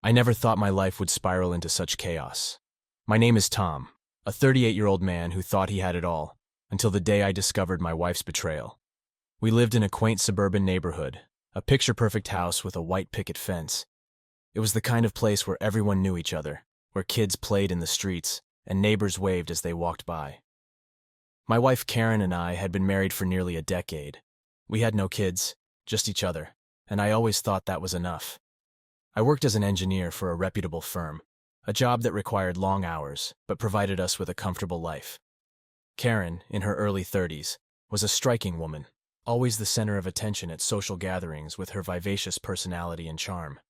I never thought my life would spiral into such chaos. My name is Tom, a 38-year-old man who thought he had it all, until the day I discovered my wife's betrayal. We lived in a quaint suburban neighborhood, a picture-perfect house with a white picket fence. It was the kind of place where everyone knew each other, where kids played in the streets, and neighbors waved as they walked by. My wife Karen and I had been married for nearly a decade. We had no kids, just each other, and I always thought that was enough. I worked as an engineer for a reputable firm, a job that required long hours, but provided us with a comfortable life. Karen, in her early 30s, was a striking woman, always the center of attention at social gatherings with her vivacious personality and charm.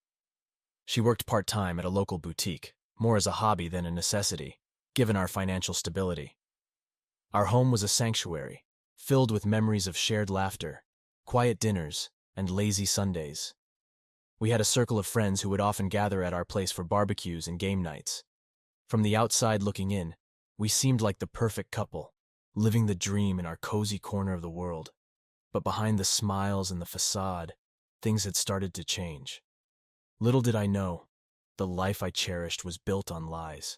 She worked part-time at a local boutique, more as a hobby than a necessity, given our financial stability. Our home was a sanctuary, filled with memories of shared laughter, quiet dinners, and lazy Sundays. We had a circle of friends who would often gather at our place for barbecues and game nights. From the outside looking in, we seemed like the perfect couple, living the dream in our cozy corner of the world. But behind the smiles and the facade, things had started to change. Little did I know, the life I cherished was built on lies.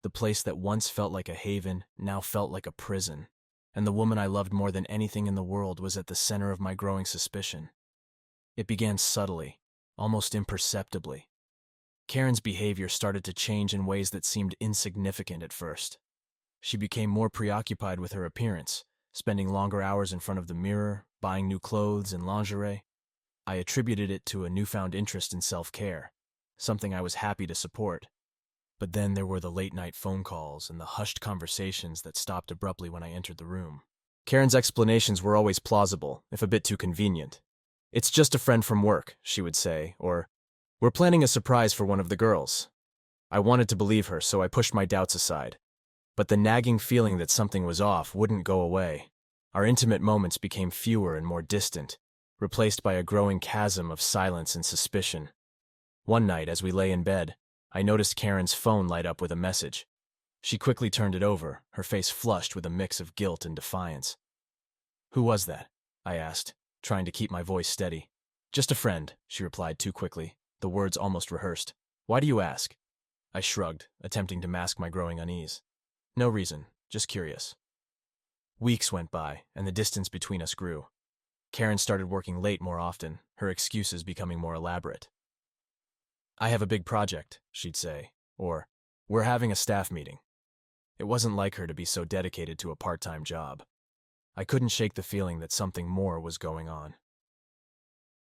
The place that once felt like a haven now felt like a prison, and the woman I loved more than anything in the world was at the center of my growing suspicion. It began subtly, almost imperceptibly. Karen's behavior started to change in ways that seemed insignificant at first. She became more preoccupied with her appearance, spending longer hours in front of the mirror, buying new clothes and lingerie. I attributed it to a newfound interest in self-care, something I was happy to support. But then there were the late-night phone calls and the hushed conversations that stopped abruptly when I entered the room. Karen's explanations were always plausible, if a bit too convenient. "It's just a friend from work," she would say, or, "We're planning a surprise for one of the girls." I wanted to believe her, so I pushed my doubts aside. But the nagging feeling that something was off wouldn't go away. Our intimate moments became fewer and more distant, replaced by a growing chasm of silence and suspicion. One night, as we lay in bed, I noticed Karen's phone light up with a message. She quickly turned it over, her face flushed with a mix of guilt and defiance. "Who was that?" I asked, trying to keep my voice steady. "Just a friend," she replied too quickly, the words almost rehearsed. "Why do you ask?" I shrugged, attempting to mask my growing unease. "No reason, just curious." Weeks went by, and the distance between us grew. Karen started working late more often, her excuses becoming more elaborate. "I have a big project," she'd say, or, "We're having a staff meeting." It wasn't like her to be so dedicated to a part-time job. I couldn't shake the feeling that something more was going on.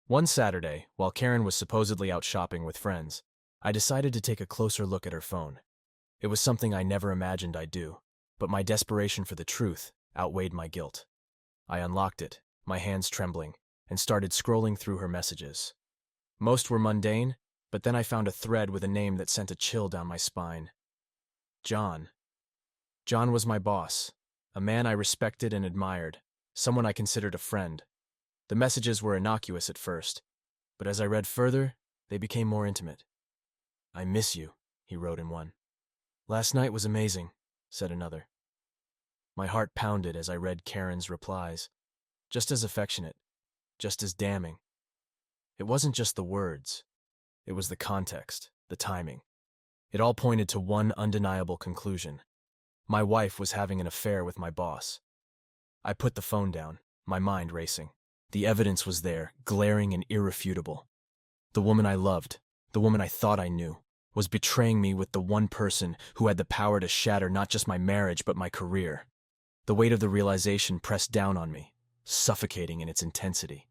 One Saturday, while Karen was supposedly out shopping with friends, I decided to take a closer look at her phone. It was something I never imagined I'd do, but my desperation for the truth outweighed my guilt. I unlocked it, my hands trembling, and started scrolling through her messages. Most were mundane, but then I found a thread with a name that sent a chill down my spine. John. John was my boss, a man I respected and admired, someone I considered a friend. The messages were innocuous at first, but as I read further, they became more intimate. "I miss you," he wrote in one. "Last night was amazing," said another. My heart pounded as I read Karen's replies, just as affectionate, just as damning. It wasn't just the words. It was the context, the timing. It all pointed to one undeniable conclusion. My wife was having an affair with my boss. I put the phone down, my mind racing. The evidence was there, glaring and irrefutable. The woman I loved, the woman I thought I knew, was betraying me with the one person who had the power to shatter not just my marriage but my career. The weight of the realization pressed down on me, suffocating in its intensity.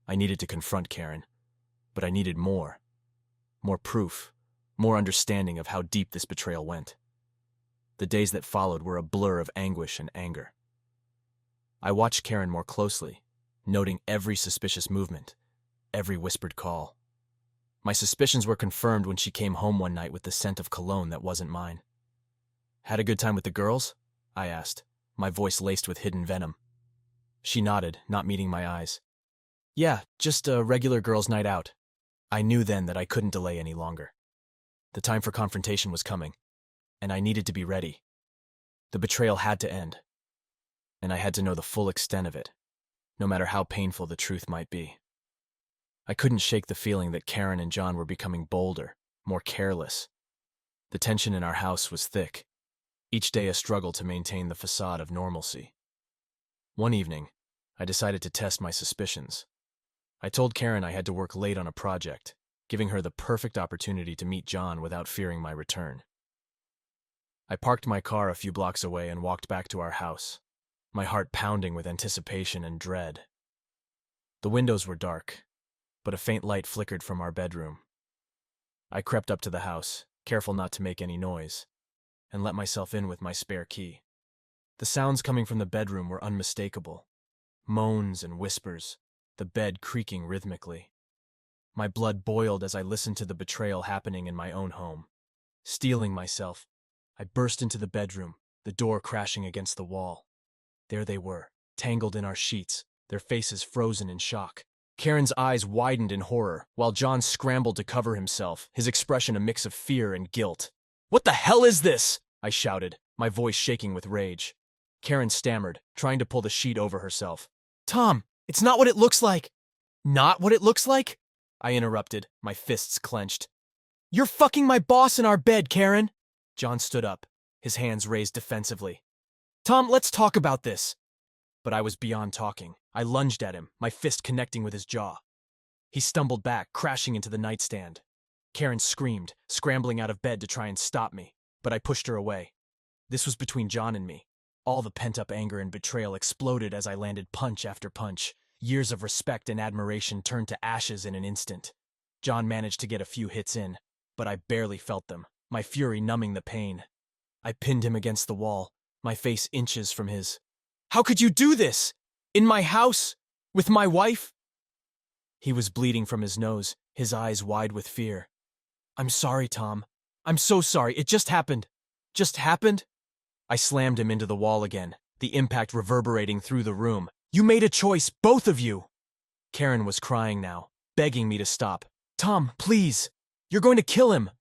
I needed to confront Karen, but I needed more. More proof, more understanding of how deep this betrayal went. The days that followed were a blur of anguish and anger. I watched Karen more closely, noting every suspicious movement, every whispered call. My suspicions were confirmed when she came home one night with the scent of cologne that wasn't mine. "Had a good time with the girls?" I asked, my voice laced with hidden venom. She nodded, not meeting my eyes. "Yeah, just a regular girls' night out." I knew then that I couldn't delay any longer. The time for confrontation was coming, and I needed to be ready. The betrayal had to end, and I had to know the full extent of it, no matter how painful the truth might be. I couldn't shake the feeling that Karen and John were becoming bolder, more careless. The tension in our house was thick, each day a struggle to maintain the facade of normalcy. One evening, I decided to test my suspicions. I told Karen I had to work late on a project, giving her the perfect opportunity to meet John without fearing my return. I parked my car a few blocks away and walked back to our house, my heart pounding with anticipation and dread. The windows were dark, but a faint light flickered from our bedroom. I crept up to the house, careful not to make any noise, and let myself in with my spare key. The sounds coming from the bedroom were unmistakable. Moans and whispers, the bed creaking rhythmically. My blood boiled as I listened to the betrayal happening in my own home. Steeling myself, I burst into the bedroom, the door crashing against the wall. There they were, tangled in our sheets, their faces frozen in shock. Karen's eyes widened in horror, while John scrambled to cover himself, his expression a mix of fear and guilt. "What the hell is this?" I shouted, my voice shaking with rage. Karen stammered, trying to pull the sheet over herself. "Tom, it's not what it looks like." "Not what it looks like?" I interrupted, my fists clenched. "You're fucking my boss in our bed, Karen." John stood up, his hands raised defensively. "Tom, let's talk about this." But I was beyond talking. I lunged at him, my fist connecting with his jaw. He stumbled back, crashing into the nightstand. Karen screamed, scrambling out of bed to try and stop me, but I pushed her away. This was between John and me. All the pent-up anger and betrayal exploded as I landed punch after punch. Years of respect and admiration turned to ashes in an instant. John managed to get a few hits in, but I barely felt them, my fury numbing the pain. I pinned him against the wall, my face inches from his. "How could you do this? In my house? With my wife?" He was bleeding from his nose, his eyes wide with fear. "I'm sorry, Tom. I'm so sorry. It just happened." "Just happened?" I slammed him into the wall again, the impact reverberating through the room. "You made a choice, both of you!" Karen was crying now, begging me to stop. "Tom, please! You're going to kill him!"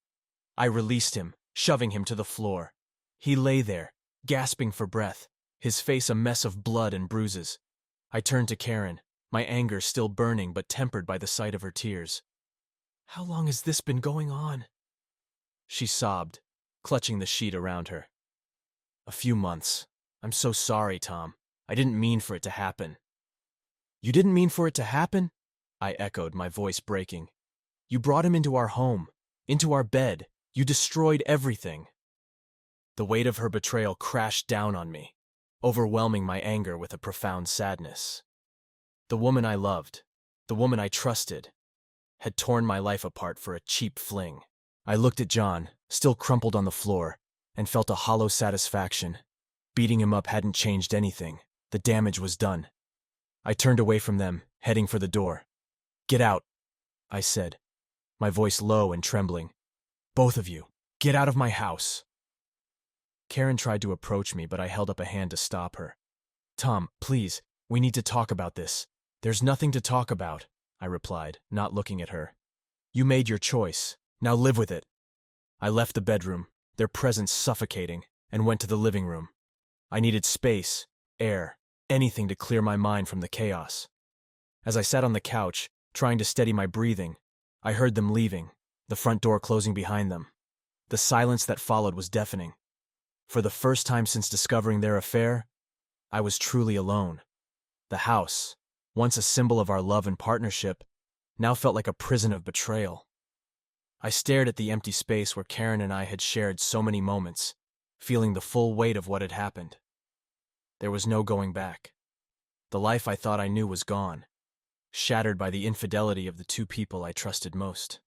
I released him, shoving him to the floor. He lay there, gasping for breath, his face a mess of blood and bruises. I turned to Karen, my anger still burning but tempered by the sight of her tears. "How long has this been going on?" She sobbed, clutching the sheet around her. "A few months. I'm so sorry, Tom. I didn't mean for it to happen." "You didn't mean for it to happen?" I echoed, my voice breaking. "You brought him into our home, into our bed. You destroyed everything." The weight of her betrayal crashed down on me, overwhelming my anger with a profound sadness. The woman I loved, the woman I trusted, had torn my life apart for a cheap fling. I looked at John, still crumpled on the floor, and felt a hollow satisfaction. Beating him up hadn't changed anything. The damage was done. I turned away from them, heading for the door. "Get out," I said, my voice low and trembling. "Both of you, get out of my house." Karen tried to approach me, but I held up a hand to stop her. "Tom, please, we need to talk about this." "There's nothing to talk about," I replied, not looking at her. "You made your choice. Now live with it." I left the bedroom, their presence suffocating, and went to the living room. I needed space, air, anything to clear my mind from the chaos. As I sat on the couch, trying to steady my breathing, I heard them leaving, the front door closing behind them. The silence that followed was deafening. For the first time since discovering their affair, I was truly alone. The house, once a symbol of our love and partnership, now felt like a prison of betrayal. I stared at the empty space where Karen and I had shared so many moments, feeling the full weight of what had happened. There was no going back. The life I thought I knew was gone, shattered by the infidelity of the two people I trusted most.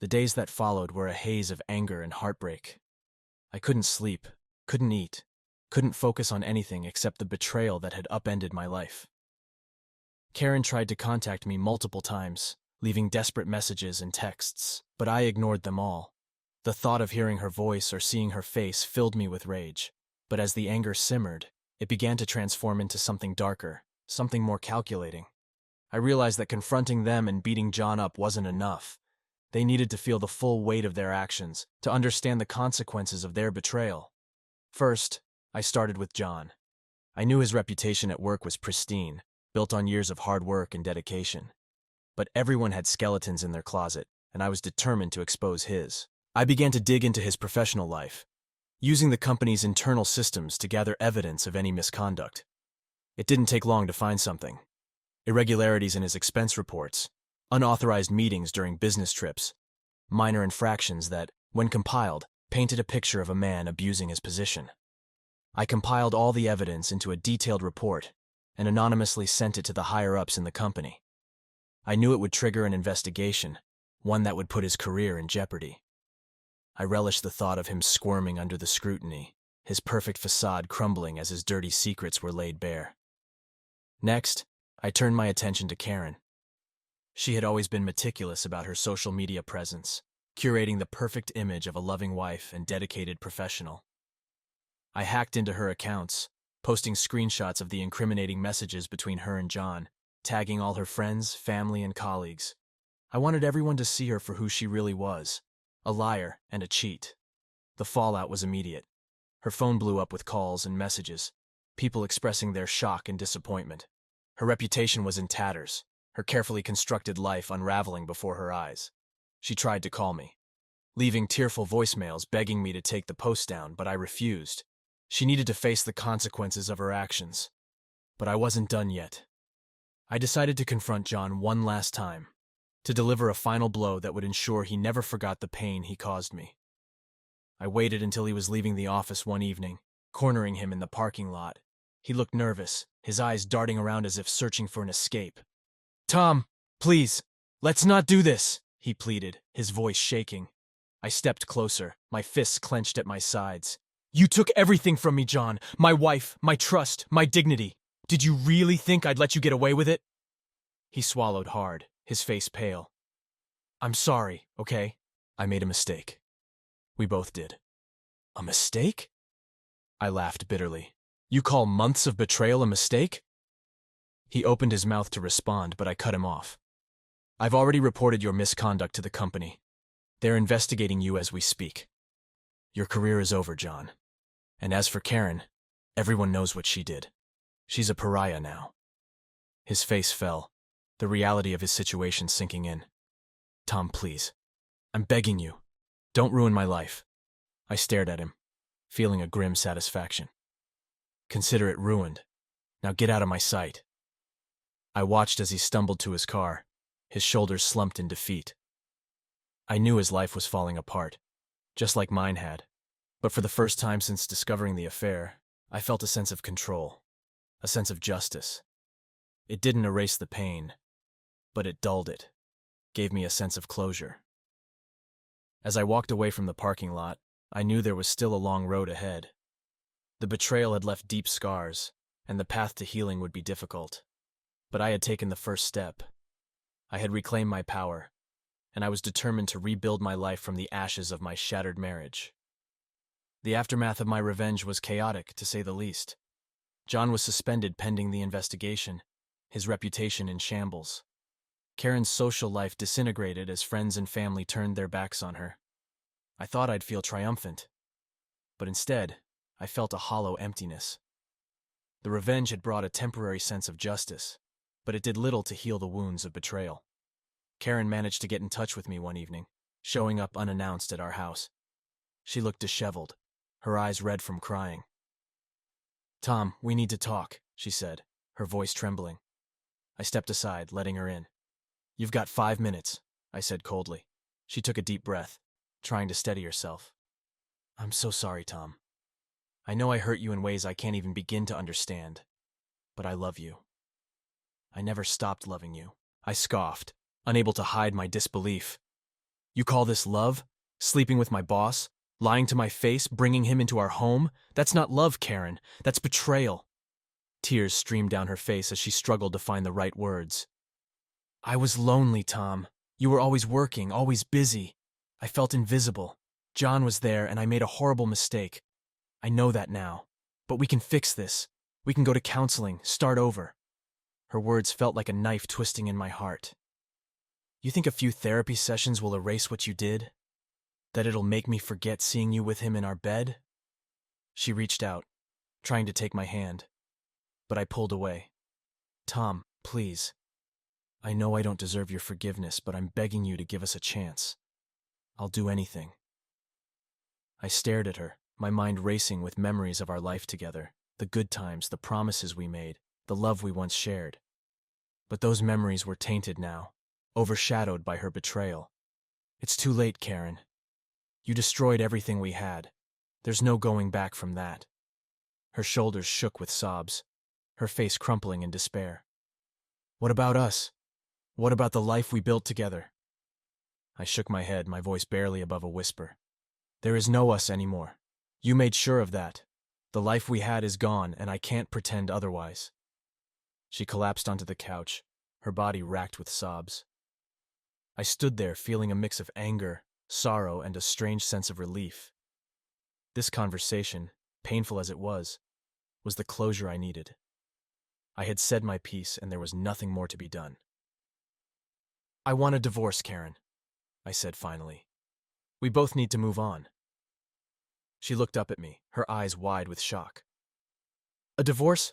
The days that followed were a haze of anger and heartbreak. I couldn't sleep, couldn't eat, couldn't focus on anything except the betrayal that had upended my life. Karen tried to contact me multiple times, leaving desperate messages and texts, but I ignored them all. The thought of hearing her voice or seeing her face filled me with rage, but as the anger simmered, it began to transform into something darker, something more calculating. I realized that confronting them and beating John up wasn't enough. They needed to feel the full weight of their actions, to understand the consequences of their betrayal. First, I started with John. I knew his reputation at work was pristine, built on years of hard work and dedication. but everyone had skeletons in their closet, and I was determined to expose his. I began to dig into his professional life, using the company's internal systems to gather evidence of any misconduct. It didn't take long to find something. Irregularities in his expense reports, unauthorized meetings during business trips, minor infractions that, when compiled, painted a picture of a man abusing his position. I compiled all the evidence into a detailed report and anonymously sent it to the higher-ups in the company. I knew it would trigger an investigation, one that would put his career in jeopardy. I relished the thought of him squirming under the scrutiny, his perfect facade crumbling as his dirty secrets were laid bare. Next, I turned my attention to Karen. She had always been meticulous about her social media presence, curating the perfect image of a loving wife and dedicated professional. I hacked into her accounts, posting screenshots of the incriminating messages between her and John, tagging all her friends, family, and colleagues. I wanted everyone to see her for who she really was, a liar and a cheat. The fallout was immediate. Her phone blew up with calls and messages, people expressing their shock and disappointment. Her reputation was in tatters, her carefully constructed life unraveling before her eyes. She tried to call me, leaving tearful voicemails begging me to take the post down, but I refused. She needed to face the consequences of her actions. But I wasn't done yet. I decided to confront John one last time, to deliver a final blow that would ensure he never forgot the pain he caused me. I waited until he was leaving the office one evening, cornering him in the parking lot. He looked nervous, his eyes darting around as if searching for an escape. "Tom, please, let's not do this," he pleaded, his voice shaking. I stepped closer, my fists clenched at my sides. "You took everything from me, John. My wife, my trust, my dignity. Did you really think I'd let you get away with it?" He swallowed hard, his face pale. "I'm sorry, okay? I made a mistake. We both did." "A mistake?" I laughed bitterly. "You call months of betrayal a mistake?" He opened his mouth to respond, but I cut him off. "I've already reported your misconduct to the company. They're investigating you as we speak. Your career is over, John. And as for Karen, everyone knows what she did. She's a pariah now." His face fell, the reality of his situation sinking in. "Tom, please. I'm begging you. Don't ruin my life." I stared at him, feeling a grim satisfaction. "Consider it ruined. Now get out of my sight." I watched as he stumbled to his car, his shoulders slumped in defeat. I knew his life was falling apart, just like mine had. But for the first time since discovering the affair, I felt a sense of control, a sense of justice. It didn't erase the pain, but it dulled it, gave me a sense of closure. As I walked away from the parking lot, I knew there was still a long road ahead. The betrayal had left deep scars, and the path to healing would be difficult. But I had taken the first step. I had reclaimed my power, and I was determined to rebuild my life from the ashes of my shattered marriage. The aftermath of my revenge was chaotic, to say the least. John was suspended pending the investigation, his reputation in shambles. Karen's social life disintegrated as friends and family turned their backs on her. I thought I'd feel triumphant, but instead, I felt a hollow emptiness. The revenge had brought a temporary sense of justice, but it did little to heal the wounds of betrayal. Karen managed to get in touch with me one evening, showing up unannounced at our house. She looked disheveled, her eyes red from crying. "Tom, we need to talk," she said, her voice trembling. I stepped aside, letting her in. "You've got 5 minutes," I said coldly. She took a deep breath, trying to steady herself. "I'm so sorry, Tom. I know I hurt you in ways I can't even begin to understand, but I love you. I never stopped loving you," I scoffed, unable to hide my disbelief. "You call this love? Sleeping with my boss? Lying to my face? Bringing him into our home? That's not love, Karen. That's betrayal." Tears streamed down her face as she struggled to find the right words. "I was lonely, Tom. You were always working, always busy. I felt invisible. John was there, and I made a horrible mistake. I know that now. But we can fix this. We can go to counseling, start over." Her words felt like a knife twisting in my heart. "You think a few therapy sessions will erase what you did? That it'll make me forget seeing you with him in our bed?" She reached out, trying to take my hand, but I pulled away. "Tom, please." I know I don't deserve your forgiveness, but I'm begging you to give us a chance. I'll do anything. I stared at her, my mind racing with memories of our life together, the good times, the promises we made, the love we once shared. But those memories were tainted now, overshadowed by her betrayal. It's too late, Karen. You destroyed everything we had. There's no going back from that. Her shoulders shook with sobs, her face crumpling in despair. What about us? What about the life we built together? I shook my head, my voice barely above a whisper. There is no us anymore. You made sure of that. The life we had is gone, and I can't pretend otherwise. She collapsed onto the couch, her body racked with sobs. I stood there feeling a mix of anger, sorrow, and a strange sense of relief. This conversation, painful as it was the closure I needed. I had said my piece, and there was nothing more to be done. I want a divorce, Karen, I said finally. We both need to move on. She looked up at me, her eyes wide with shock. A divorce?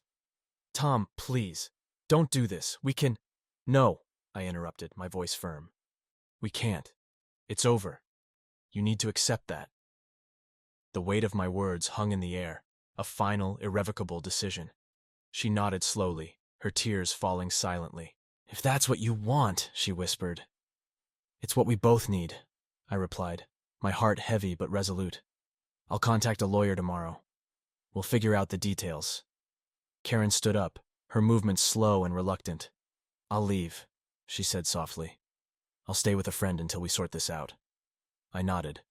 Tom, please, don't do this. We can… No, I interrupted, my voice firm. We can't. It's over. You need to accept that. The weight of my words hung in the air, a final, irrevocable decision. She nodded slowly, her tears falling silently. If that's what you want, she whispered. It's what we both need, I replied, my heart heavy but resolute. I'll contact a lawyer tomorrow. We'll figure out the details. Karen stood up, her movements slow and reluctant. I'll leave, she said softly. I'll stay with a friend until we sort this out. I nodded,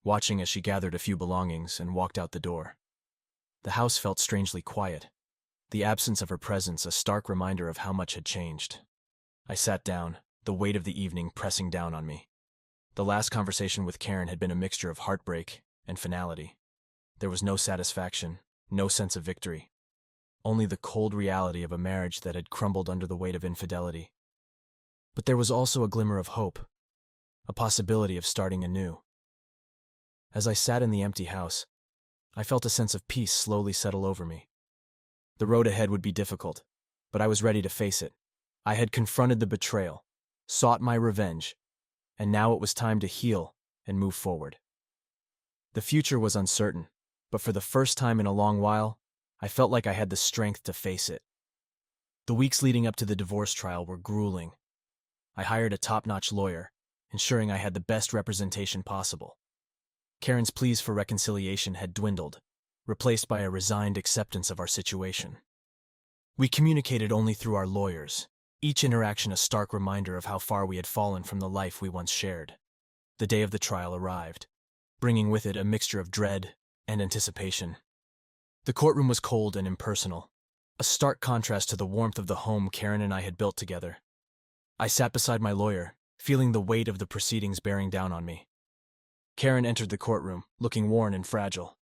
watching as she gathered a few belongings and walked out the door. The house felt strangely quiet, the absence of her presence a stark reminder of how much had changed. I sat down, the weight of the evening pressing down on me. The last conversation with Karen had been a mixture of heartbreak and finality. There was no satisfaction, no sense of victory. Only the cold reality of a marriage that had crumbled under the weight of infidelity. But there was also a glimmer of hope, a possibility of starting anew. As I sat in the empty house, I felt a sense of peace slowly settle over me. The road ahead would be difficult, but I was ready to face it. I had confronted the betrayal, sought my revenge, and now it was time to heal and move forward. The future was uncertain, but for the first time in a long while, I felt like I had the strength to face it. The weeks leading up to the divorce trial were grueling. I hired a top-notch lawyer, ensuring I had the best representation possible. Karen's pleas for reconciliation had dwindled, replaced by a resigned acceptance of our situation. We communicated only through our lawyers, each interaction a stark reminder of how far we had fallen from the life we once shared. The day of the trial arrived, bringing with it a mixture of dread and anticipation. The courtroom was cold and impersonal, a stark contrast to the warmth of the home Karen and I had built together. I sat beside my lawyer, feeling the weight of the proceedings bearing down on me. Karen entered the courtroom, looking worn and fragile.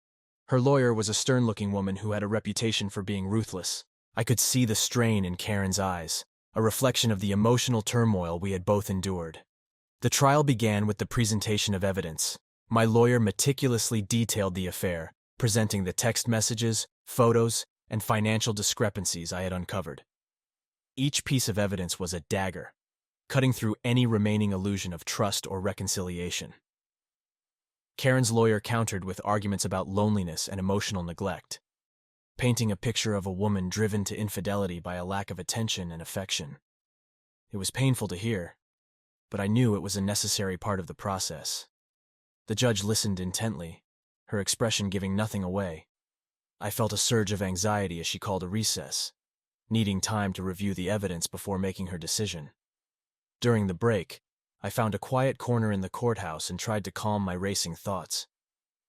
Her lawyer was a stern-looking woman who had a reputation for being ruthless. I could see the strain in Karen's eyes, a reflection of the emotional turmoil we had both endured. The trial began with the presentation of evidence. My lawyer meticulously detailed the affair, presenting the text messages, photos, and financial discrepancies I had uncovered. Each piece of evidence was a dagger, cutting through any remaining illusion of trust or reconciliation. Karen's lawyer countered with arguments about loneliness and emotional neglect, painting a picture of a woman driven to infidelity by a lack of attention and affection. It was painful to hear, but I knew it was a necessary part of the process. The judge listened intently, her expression giving nothing away. I felt a surge of anxiety as she called a recess, needing time to review the evidence before making her decision. During the break, I found a quiet corner in the courthouse and tried to calm my racing thoughts.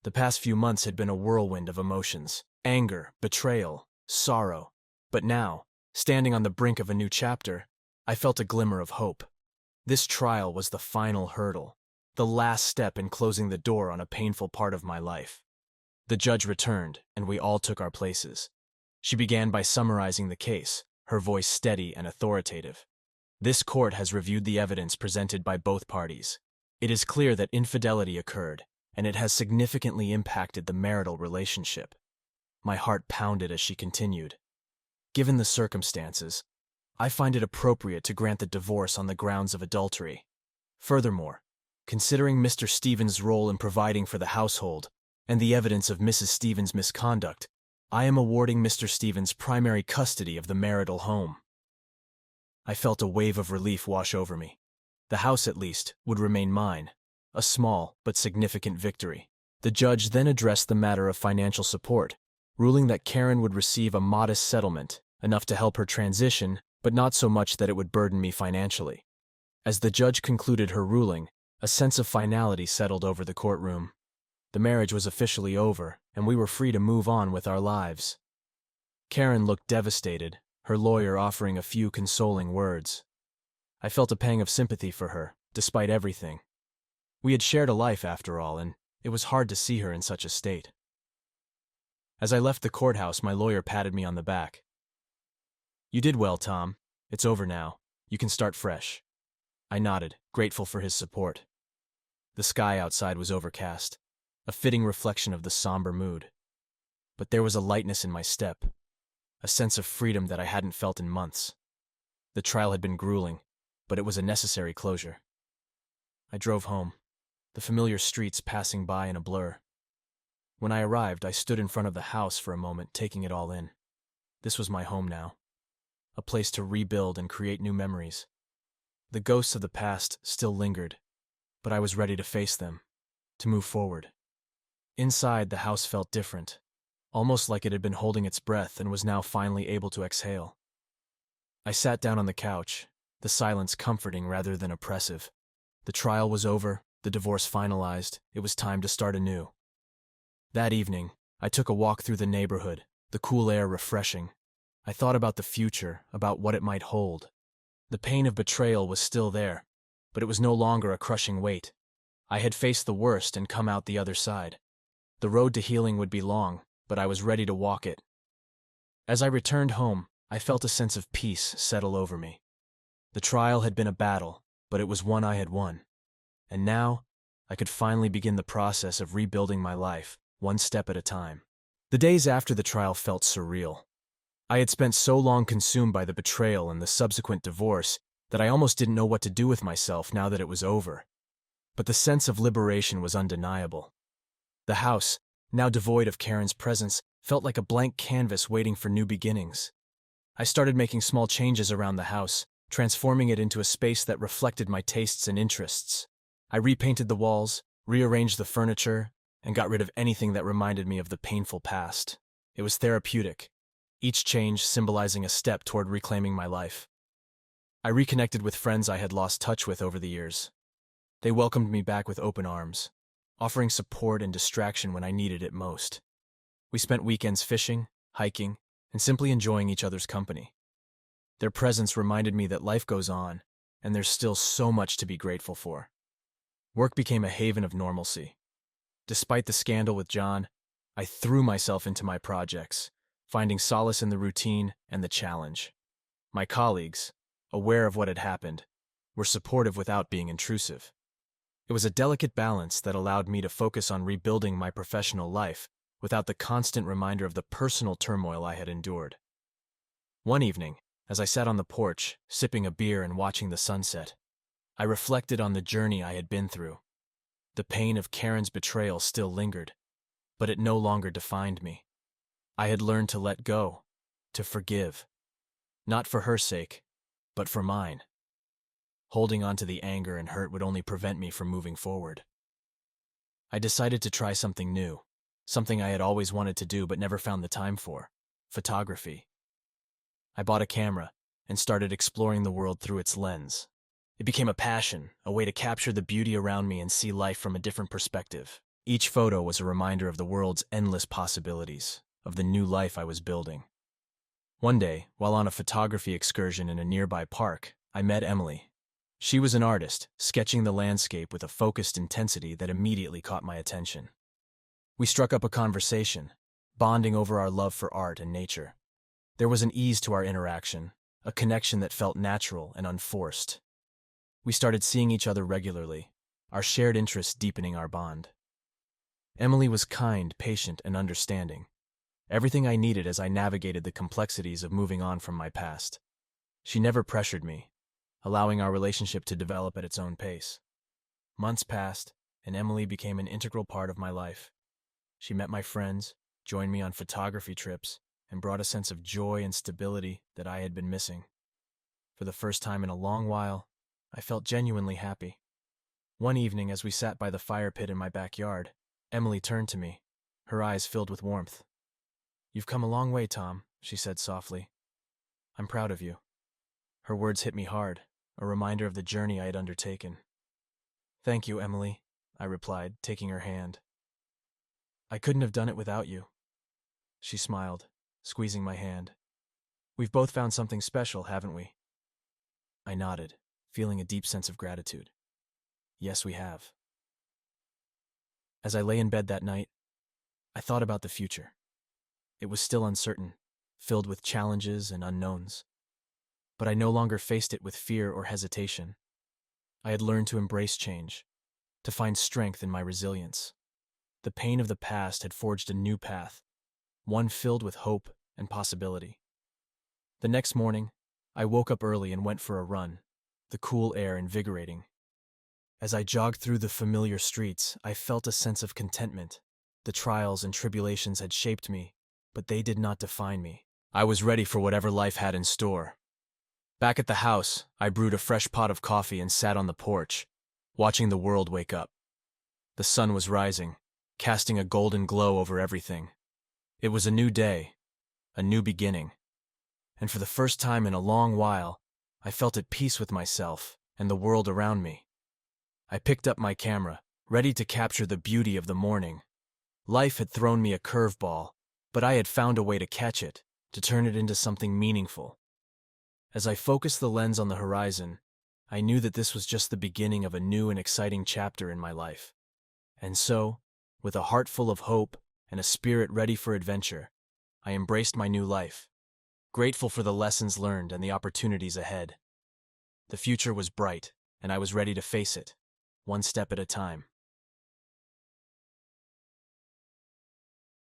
The past few months had been a whirlwind of emotions, anger, betrayal, sorrow. But now, standing on the brink of a new chapter, I felt a glimmer of hope. This trial was the final hurdle, the last step in closing the door on a painful part of my life. The judge returned, and we all took our places. She began by summarizing the case, her voice steady and authoritative. This court has reviewed the evidence presented by both parties. It is clear that infidelity occurred, and it has significantly impacted the marital relationship. My heart pounded as she continued. Given the circumstances, I find it appropriate to grant the divorce on the grounds of adultery. Furthermore, considering Mr. Stevens' role in providing for the household and the evidence of Mrs. Stevens' misconduct, I am awarding Mr. Stevens primary custody of the marital home." I felt a wave of relief wash over me. The house, at least, would remain mine, a small but significant victory. The judge then addressed the matter of financial support, ruling that Karen would receive a modest settlement, enough to help her transition, but not so much that it would burden me financially. As the judge concluded her ruling, a sense of finality settled over the courtroom. The marriage was officially over, and we were free to move on with our lives. Karen looked devastated, her lawyer offering a few consoling words. I felt a pang of sympathy for her, despite everything. We had shared a life, after all, and it was hard to see her in such a state. As I left the courthouse, my lawyer patted me on the back. "You did well, Tom. It's over now. You can start fresh." I nodded, grateful for his support. The sky outside was overcast, a fitting reflection of the somber mood. But there was a lightness in my step, a sense of freedom that I hadn't felt in months. The trial had been grueling, but it was a necessary closure. I drove home, the familiar streets passing by in a blur. When I arrived, I stood in front of the house for a moment, taking it all in. This was my home now, a place to rebuild and create new memories. The ghosts of the past still lingered, but I was ready to face them, to move forward. Inside, the house felt different, almost like it had been holding its breath and was now finally able to exhale. I sat down on the couch, the silence comforting rather than oppressive. The trial was over, the divorce finalized, it was time to start anew. That evening, I took a walk through the neighborhood, the cool air refreshing. I thought about the future, about what it might hold. The pain of betrayal was still there, but it was no longer a crushing weight. I had faced the worst and come out the other side. The road to healing would be long, but I was ready to walk it. As I returned home, I felt a sense of peace settle over me. The trial had been a battle, but it was one I had won. And now, I could finally begin the process of rebuilding my life, one step at a time. The days after the trial felt surreal. I had spent so long consumed by the betrayal and the subsequent divorce that I almost didn't know what to do with myself now that it was over. But the sense of liberation was undeniable. The house, now devoid of Karen's presence, felt like a blank canvas waiting for new beginnings. I started making small changes around the house, transforming it into a space that reflected my tastes and interests. I repainted the walls, rearranged the furniture, and got rid of anything that reminded me of the painful past. It was therapeutic, each change symbolizing a step toward reclaiming my life. I reconnected with friends I had lost touch with over the years. They welcomed me back with open arms, offering support and distraction when I needed it most. We spent weekends fishing, hiking, and simply enjoying each other's company. Their presence reminded me that life goes on, and there's still so much to be grateful for. Work became a haven of normalcy. Despite the scandal with John, I threw myself into my projects, finding solace in the routine and the challenge. My colleagues, aware of what had happened, were supportive without being intrusive. It was a delicate balance that allowed me to focus on rebuilding my professional life without the constant reminder of the personal turmoil I had endured. One evening, as I sat on the porch, sipping a beer and watching the sunset, I reflected on the journey I had been through. The pain of Karen's betrayal still lingered, but it no longer defined me. I had learned to let go, to forgive. Not for her sake, but for mine. Holding on to the anger and hurt would only prevent me from moving forward. I decided to try something new, something I had always wanted to do but never found the time for: photography. I bought a camera and started exploring the world through its lens. It became a passion, a way to capture the beauty around me and see life from a different perspective. Each photo was a reminder of the world's endless possibilities, of the new life I was building. One day, while on a photography excursion in a nearby park, I met Emily. She was an artist, sketching the landscape with a focused intensity that immediately caught my attention. We struck up a conversation, bonding over our love for art and nature. There was an ease to our interaction, a connection that felt natural and unforced. We started seeing each other regularly, our shared interests deepening our bond. Emily was kind, patient, and understanding, everything I needed as I navigated the complexities of moving on from my past. She never pressured me, allowing our relationship to develop at its own pace. Months passed, and Emily became an integral part of my life. She met my friends, joined me on photography trips, and brought a sense of joy and stability that I had been missing. For the first time in a long while, I felt genuinely happy. One evening, as we sat by the fire pit in my backyard, Emily turned to me, her eyes filled with warmth. "You've come a long way, Tom," she said softly. "I'm proud of you." Her words hit me hard, a reminder of the journey I had undertaken. "Thank you, Emily," I replied, taking her hand. "I couldn't have done it without you." She smiled, squeezing my hand. "We've both found something special, haven't we?" I nodded, feeling a deep sense of gratitude. "Yes, we have." As I lay in bed that night, I thought about the future. It was still uncertain, filled with challenges and unknowns. But I no longer faced it with fear or hesitation. I had learned to embrace change, to find strength in my resilience. The pain of the past had forged a new path, one filled with hope and possibility. The next morning, I woke up early and went for a run, the cool air invigorating. As I jogged through the familiar streets, I felt a sense of contentment. The trials and tribulations had shaped me, but they did not define me. I was ready for whatever life had in store. Back at the house, I brewed a fresh pot of coffee and sat on the porch, watching the world wake up. The sun was rising, casting a golden glow over everything. It was a new day, a new beginning. And for the first time in a long while, I felt at peace with myself and the world around me. I picked up my camera, ready to capture the beauty of the morning. Life had thrown me a curveball, but I had found a way to catch it, to turn it into something meaningful. As I focused the lens on the horizon, I knew that this was just the beginning of a new and exciting chapter in my life. And so, with a heart full of hope and a spirit ready for adventure, I embraced my new life, grateful for the lessons learned and the opportunities ahead. The future was bright, and I was ready to face it, one step at a time.